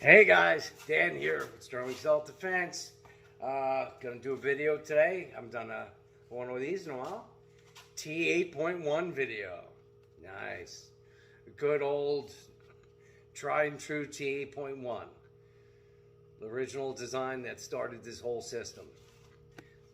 Hey guys, Dan here with Sterling Self-Defense. Gonna do a video today. I haven't done one of these in a while. T8.1 video. Nice. Good old tried and true T8.1. The original design that started this whole system.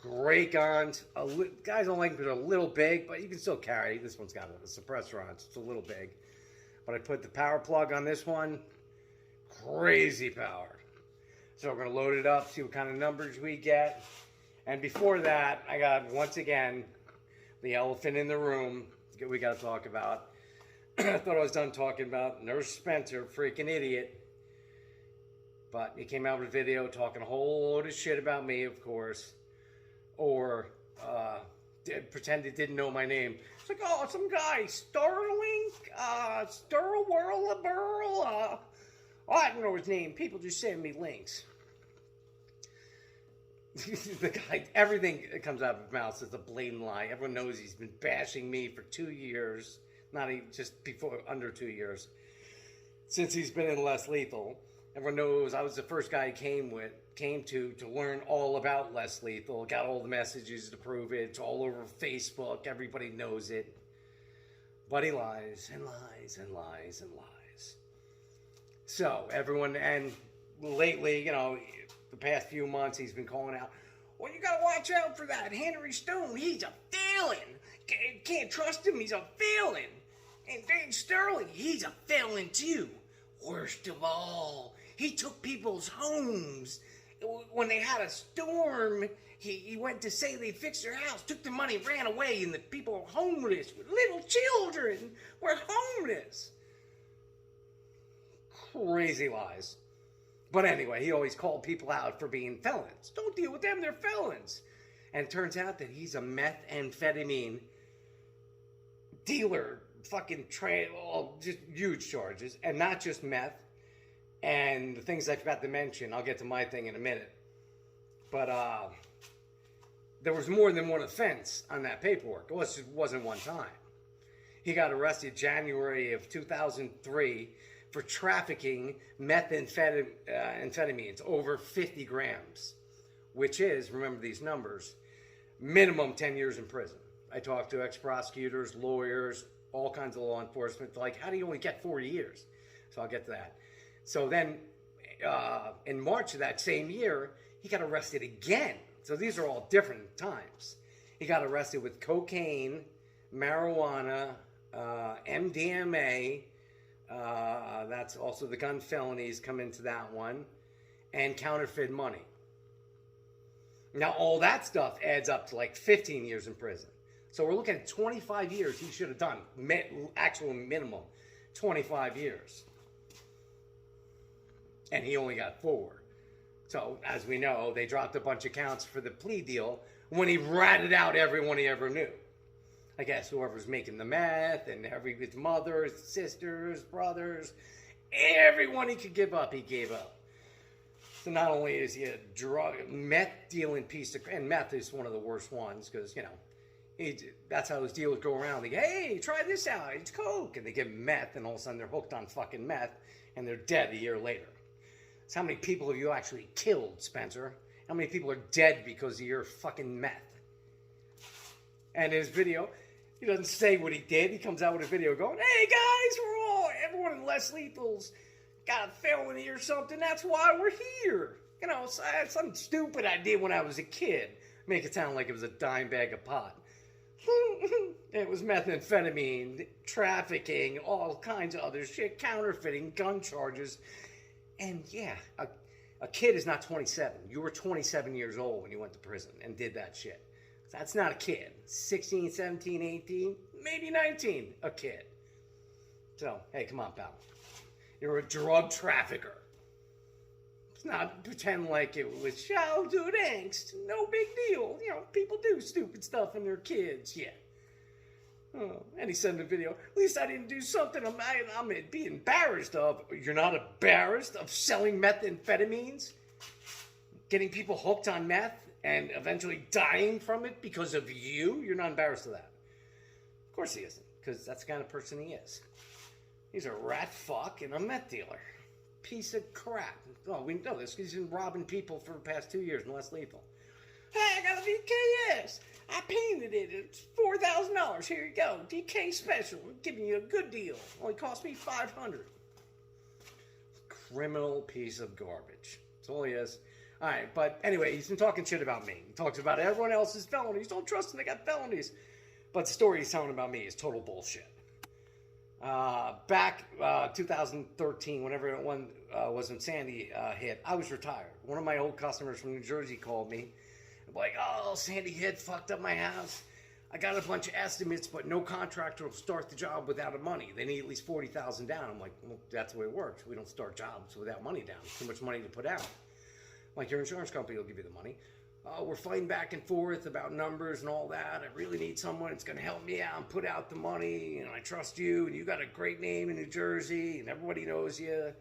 Great guns. Guys don't like them, they're a little big, but you can still carry. This one's got a suppressor on it, so it's a little big. But I put the power plug on this one. Crazy power. So we're going to load it up, see what kind of numbers we get. And before that, I got, once again, the elephant in the room we got to talk about. I thought I was done talking about Nurse Spencer, freaking idiot. But he came out with a video talking a whole load of shit about me, of course. Or pretend he didn't know my name. It's like, oh, some guy, Sterling, Sturl, I don't know his name. People just send me links. The guy, everything that comes out of his mouth is a blatant lie. Everyone knows he's been bashing me for 2 years. Not even just before, under 2 years. Since he's been in Less Lethal. Everyone knows I was the first guy he came to learn all about Less Lethal. Got all the messages to prove it. It's all over Facebook. Everybody knows it. But he lies and lies and lies and lies. So, everyone, and lately, you know, the past few months, he's been calling out, well, you gotta watch out for that Henry Stone. He's a felon. Can't trust him. He's a felon. And Dave Sterling, he's a felon, too. Worst of all, he took people's homes. When they had a storm, he went to say they fixed their house, took the money, ran away, and the people were homeless. Little children were homeless. Crazy lies. But anyway, he always called people out for being felons. Don't deal with them, they're felons. And it turns out that he's a methamphetamine dealer, fucking just huge charges, and not just meth. And the things I forgot to mention, I'll get to my thing in a minute. But there was more than one offense on that paperwork. It wasn't one time. He got arrested January of 2003 for trafficking methamphetamines over 50 grams, which is, remember these numbers, minimum 10 years in prison. I talked to ex-prosecutors, lawyers, all kinds of law enforcement, like, how do you only get 4 years? So I'll get to that. So then, in March of that same year, he got arrested again. So these are all different times. He got arrested with cocaine, marijuana, MDMA, that's also the gun felonies come into that one, and counterfeit money. Now, all that stuff adds up to like 15 years in prison. So we're looking at 25 years he should have done, actual minimum, 25 years. And he only got 4. So, as we know, they dropped a bunch of counts for the plea deal when he ratted out everyone he ever knew. I guess whoever's making the meth and his mother, his sisters, brothers, everyone he could give up, he gave up. So not only is he a meth dealing piece of, and meth is one of the worst ones because, you know, that's how those dealers go around. They go, hey, try this out, it's coke. And they give meth and all of a sudden they're hooked on fucking meth and they're dead a year later. So how many people have you actually killed, Spencer? How many people are dead because of your fucking meth? And in his video, he doesn't say what he did. He comes out with a video going, hey guys, everyone in Less Lethal's got a felony or something. That's why we're here. You know, something stupid I did when I was a kid. Make it sound like it was a dime bag of pot. It was methamphetamine, trafficking, all kinds of other shit, counterfeiting, gun charges. And yeah, a kid is not 27. You were 27 years old when you went to prison and did that shit. That's not a kid. 16, 17, 18, maybe 19, a kid. So, hey, come on, pal. You're a drug trafficker. Let's not pretend like it was childhood angst. No big deal. You know, people do stupid stuff when they're kids, yeah. Oh, and he said in the video, at least I didn't do something I'm be embarrassed of. You're not embarrassed of selling methamphetamines? Getting people hooked on meth? And eventually dying from it because of you? You're not embarrassed of that. Of course he isn't, because that's the kind of person he is. He's a rat fuck and a meth dealer. piece of crap. Oh, we know this because he's been robbing people for the past 2 years and less lethal. Hey, I got a DKS. I painted it. It's $4,000. Here you go. DK special. I'm giving you a good deal. Only cost me $500. Criminal piece of garbage. That's all he is. All right, but anyway, he's been talking shit about me. He talks about everyone else's felonies. Don't trust them. They got felonies. But the story he's telling about me is total bullshit. Back 2013, whenever one was when Sandy hit, I was retired. One of my old customers from New Jersey called me. Like, oh, Sandy hit, fucked up my house. I got a bunch of estimates, but no contractor will start the job without the money. They need at least $40,000 down. I'm like, well, that's the way it works. We don't start jobs without money down. Too much money to put out. Like, your insurance company will give you the money. We're fighting back and forth about numbers and all that. I really need someone that's going to help me out and put out the money. And I trust you. And you got a great name in New Jersey. And everybody knows you.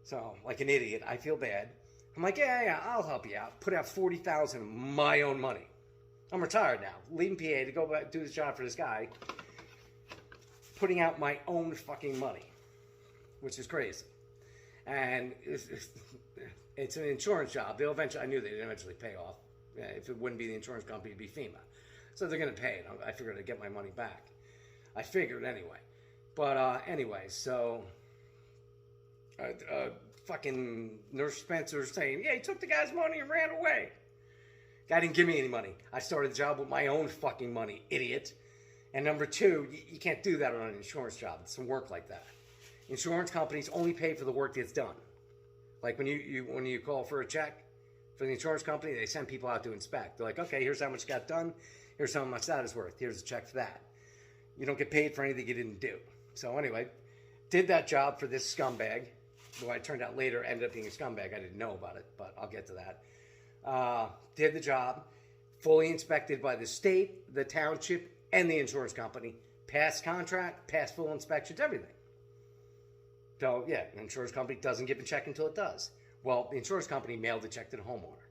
So, like an idiot, I feel bad. I'm like, yeah, I'll help you out. Put out $40,000 of my own money. I'm retired now. Leaving PA to go back do this job for this guy. Putting out my own fucking money. Which is crazy. And it's an insurance job. They'll eventually, I knew they'd eventually pay off. If it wouldn't be the insurance company, it'd be FEMA. So they're going to pay it. I figured I'd get my money back. I figured anyway. But anyway, so fucking Nurse Spencer's saying, yeah, he took the guy's money and ran away. Guy didn't give me any money. I started the job with my own fucking money, idiot. And number two, you can't do that on an insurance job. It doesn't work like that. Insurance companies only pay for the work that's done. Like when you call for a check for the insurance company, they send people out to inspect. They're like, okay, here's how much got done. Here's how much that is worth. Here's a check for that. You don't get paid for anything you didn't do. So anyway, did that job for this scumbag. Well, it turned out later ended up being a scumbag. I didn't know about it, but I'll get to that. Did the job, fully inspected by the state, the township, and the insurance company. Passed contract, passed full inspections, everything. So, yeah, the insurance company doesn't give a check until it does. Well, the insurance company mailed the check to the homeowner.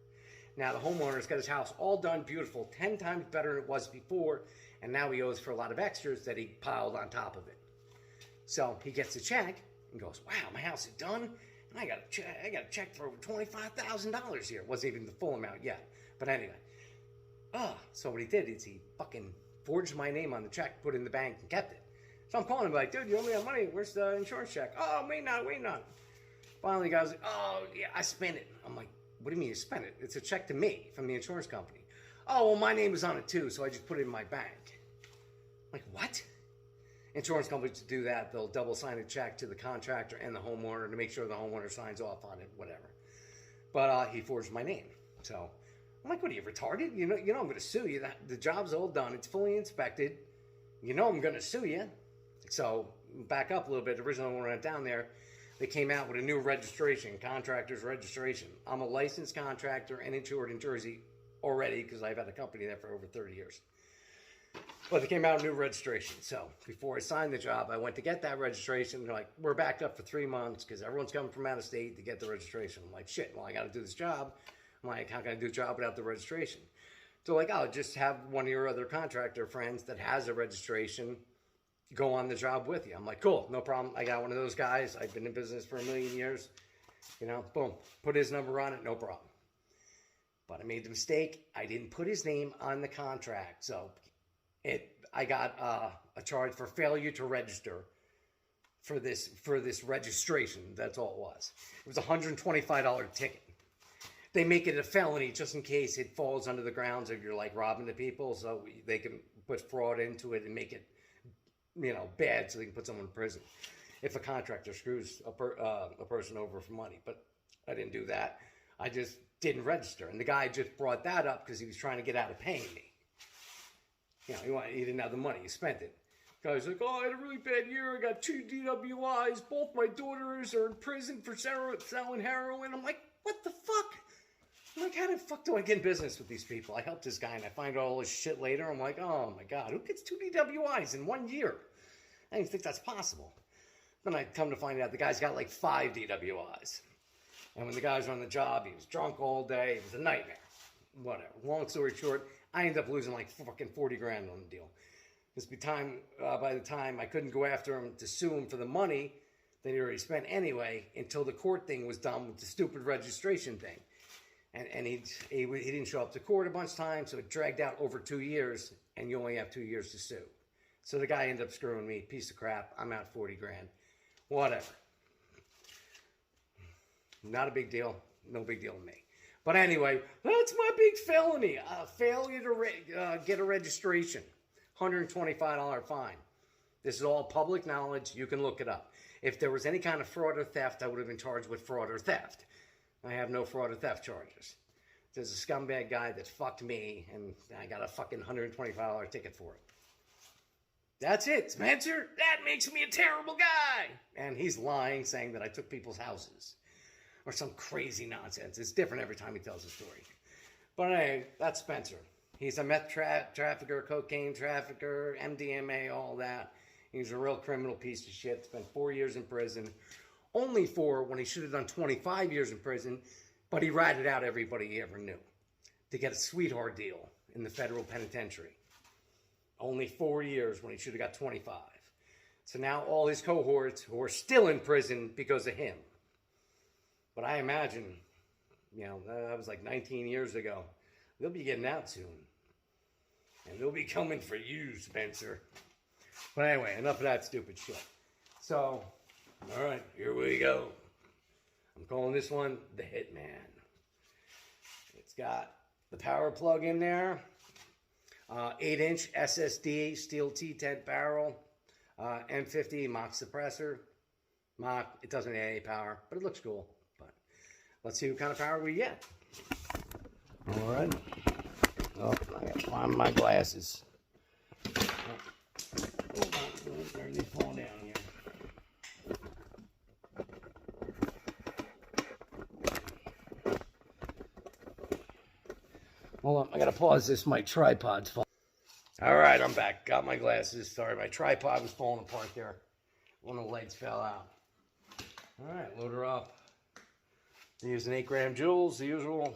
Now, the homeowner's got his house all done beautiful, 10 times better than it was before, and now he owes for a lot of extras that he piled on top of it. So, he gets the check and goes, wow, my house is done, and I got a check for over $25,000 here. It wasn't even the full amount yet. But anyway. So what he did is he fucking forged my name on the check, put it in the bank, and kept it. So I'm calling him like, dude, you owe me that money. Where's the insurance check? Oh, wait not. Finally, the guy's like, oh, yeah, I spent it. I'm like, what do you mean you spent it? It's a check to me from the insurance company. Oh, well, my name was on it too, so I just put it in my bank. I'm like, what? Insurance companies do that. They'll double sign a check to the contractor and the homeowner to make sure the homeowner signs off on it, whatever. But he forged my name. So I'm like, what are you, retarded? You know I'm going to sue you. The job's all done. It's fully inspected. You know I'm going to sue you. So back up a little bit. Originally when I went down there, they came out with a new registration, contractor's registration. I'm a licensed contractor and insured in Jersey already because I've had a company there for over 30 years. But they came out with a new registration. So before I signed the job, I went to get that registration. They're like, we're backed up for 3 months because everyone's coming from out of state to get the registration. I'm like, shit, well, I got to do this job. I'm like, how can I do a job without the registration? So like, oh, just have one of your other contractor friends that has a registration go on the job with you. I'm like, cool, no problem. I got one of those guys. I've been in business for 1,000,000 years. Boom, put his number on it, no problem. But I made the mistake. I didn't put his name on the contract. So I got a charge for failure to register for this registration. That's all it was. It was a $125 ticket. They make it a felony just in case it falls under the grounds of you're like robbing the people, so they can put fraud into it and make it, bad, so they can put someone in prison if a contractor screws a person over for money. But I didn't do that. I just didn't register, and the guy just brought that up because he was trying to get out of paying me. He didn't have the money. He spent it. Guy's like, oh, I had a really bad year. I got 2 DWIs. Both my daughters are in prison for selling heroin. I'm like, what the fuck? I'm like, how the fuck do I get in business with these people? I helped this guy, and I find out all this shit later. I'm like, oh, my God. Who gets 2 DWIs in 1 year? I didn't think that's possible. Then I come to find out the guy's got like 5 DWIs. And when the guys were on the job, he was drunk all day. It was a nightmare. Whatever. Long story short, I ended up losing like fucking 40 grand on the deal. Because by the time I couldn't go after him to sue him for the money that he already spent anyway until the court thing was done with the stupid registration thing. And he didn't show up to court a bunch of times, so it dragged out over 2 years, and you only have 2 years to sue. So the guy ended up screwing me, piece of crap. I'm out 40 grand. Whatever. Not a big deal. No big deal to me. But anyway, that's my big felony. Failure to get a registration. $125 fine. This is all public knowledge. You can look it up. If there was any kind of fraud or theft, I would have been charged with fraud or theft. I have no fraud or theft charges. There's a scumbag guy that fucked me, and I got a fucking $125 ticket for it. That's it, Spencer. That makes me a terrible guy. And he's lying, saying that I took people's houses. Or some crazy nonsense. It's different every time he tells a story. But anyway, that's Spencer. He's a meth trafficker, cocaine trafficker, MDMA, all that. He's a real criminal piece of shit. Spent 4 years in prison. Only 4 when he should have done 25 years in prison. But he ratted out everybody he ever knew to get a sweetheart deal in the federal penitentiary. Only 4 years when he should have got 25. So now all his cohorts who are still in prison because of him. But I imagine, that was like 19 years ago. They'll be getting out soon. And they'll be coming for you, Spencer. But anyway, enough of that stupid shit. So, all right, here we go. I'm calling this one the Hitman. It's got the power plug in there. 8-inch SSD, steel T8.1 barrel. M50 Mach suppressor. Mach, it doesn't add any power, but it looks cool. But let's see what kind of power we get. All right. Oh, I gotta find my glasses. Hold on, they fall down here. Hold on, I gotta pause this. My tripod's falling. All right, I'm back. Got my glasses. Sorry, my tripod was falling apart there. One of the legs fell out. All right, load her up. Using 8-gram joules, the usual.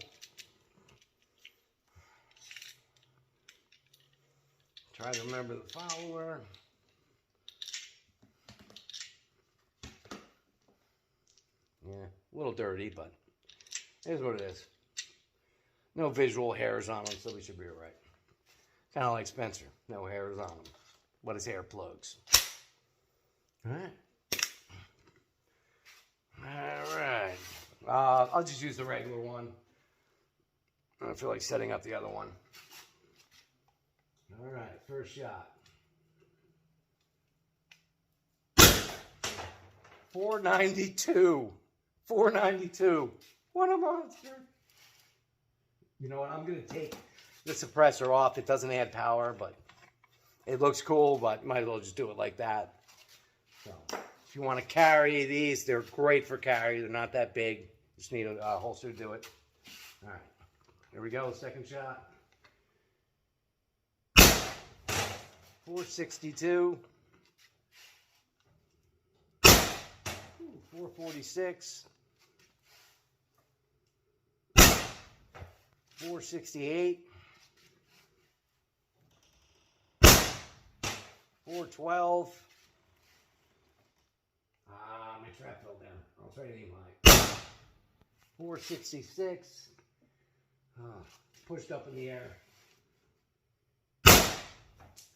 Try to remember the follower. Yeah, a little dirty, but it is what it is. No visual hairs on them, so we should be all right. Kind of like Spencer. No hairs on him, but his hair plugs. All right. All right. I'll just use the regular one. I don't feel like setting up the other one. All right, first shot. 492. 492. What a monster. You know what? I'm going to take the suppressor off. It doesn't add power, but it looks cool, but might as well just do it like that. So, if you want to carry these, they're great for carry. They're not that big. Just need a holster to do it. All right. Here we go. Second shot. 462. 446. 468. 412. My trap fell down. I'll try to aim high. 466. Pushed up in the air.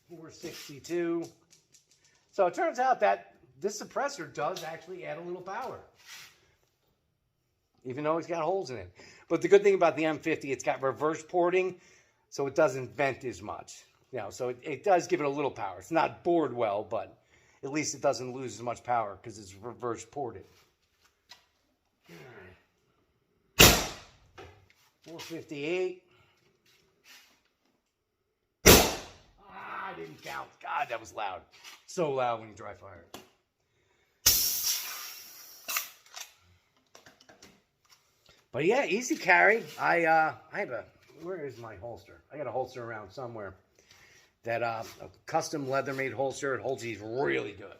462. So it turns out that this suppressor does actually add a little power, even though it's got holes in it. But the good thing about the M50, it's got reverse porting, so it doesn't vent as much. So it does give it a little power. It's not bored well, but at least it doesn't lose as much power because it's reverse ported. 458. I didn't count. God, that was loud. So loud when you dry fire. But yeah, easy carry. I have a, where is my holster? I got a holster around somewhere. That a custom leather-made holster. It holds these really good.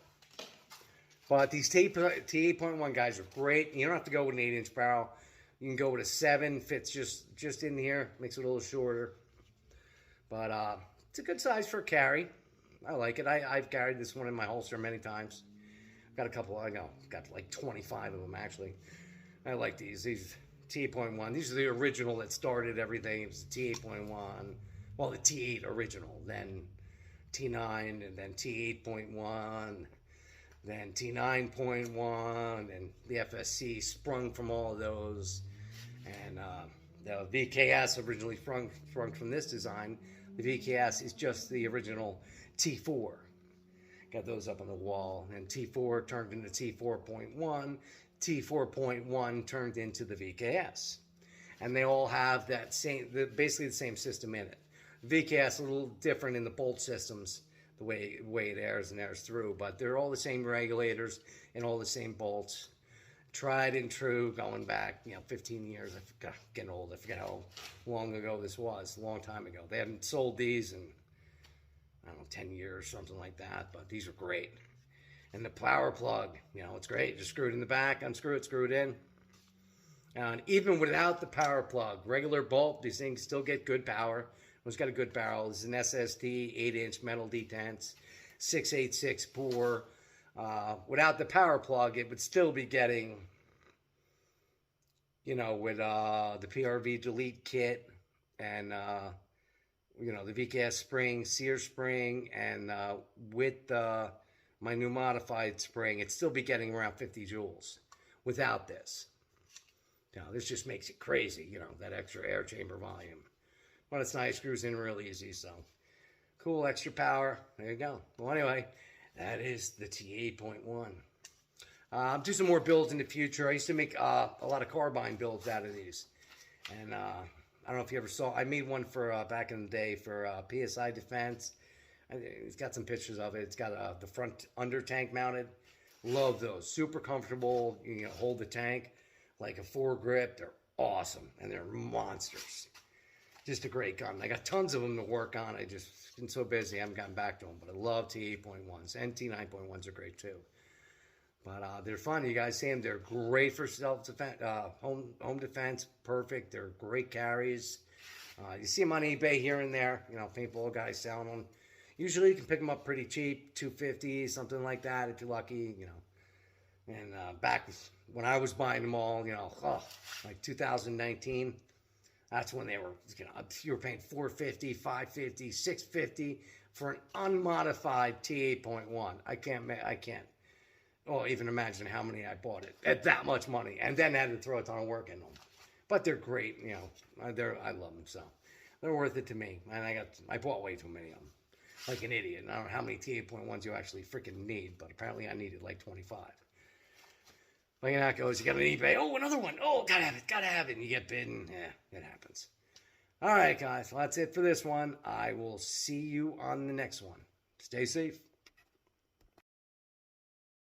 But these t8.1 guys are great. You don't have to go with an 8-inch barrel. You can go with a 7. Fits just in here. Makes it a little shorter. But it's a good size for a carry. I like it. I've carried this one in my holster many times. Got a couple, got like 25 of them actually. I like these. These t8.1. These are the original that started everything. It was the t8.1. Well, the T8 original, then T9, and then T8.1, then T9.1, and the FSC sprung from all of those. And the VKS originally sprung from this design. The VKS is just the original T4. Got those up on the wall. And T4 turned into T4.1. T4.1 turned into the VKS. And they all have that basically the same system in it. VKS a little different in the bolt systems, the way it airs and airs through, but they're all the same regulators and all the same bolts. Tried and true, going back 15 years. I forgot, getting old. I forget how long ago this was. A long time ago. They haven't sold these in, I don't know, 10 years, something like that. But these are great. And the power plug, it's great. Just screw it in the back, unscrew it, screw it in. And even without the power plug, regular bolt, these things still get good power. It's got a good barrel. This is an SST, 8-inch metal detents, 686 bore. Without the power plug, it would still be getting, with the PRV delete kit and, the VKS spring, Sears spring, and with my new modified spring, it'd still be getting around 50 joules without this. This just makes it crazy, that extra air chamber volume. But it's nice, screws in real easy, so cool, extra power. There you go. Well, anyway, that is the T8.1. I'll do some more builds in the future. I used to make a lot of carbine builds out of these. And I don't know if you ever saw, I made one for back in the day for PSI Defense. It's got some pictures of it. It's got the front under tank mounted. Love those. Super comfortable. You can hold the tank like a foregrip. They're awesome. And they're monsters. Just a great gun. I got tons of them to work on. I just been so busy, I haven't gotten back to them. But I love T8.1s, and T9.1s are great too. But they're fun. You guys see them. They're great for self-defense, home defense. Perfect. They're great carries. You see them on eBay here and there. Paintball guys selling them. Usually you can pick them up pretty cheap, $250, something like that if you're lucky. And back when I was buying them all, like 2019. That's when they were, you were paying $450, $550, $650 for an unmodified T8.1. I can't, even imagine how many I bought it at that much money, and then had to throw a ton of work in them. But they're great, I love them, so they're worth it to me. And I bought way too many of them, like an idiot. I don't know how many T8.1s you actually freaking need, but apparently I needed like 25. But how it goes, you got an eBay, another one, gotta have it, and you get bitten. Yeah, it happens. All right, guys, well, that's it for this one. I will see you on the next one. Stay safe.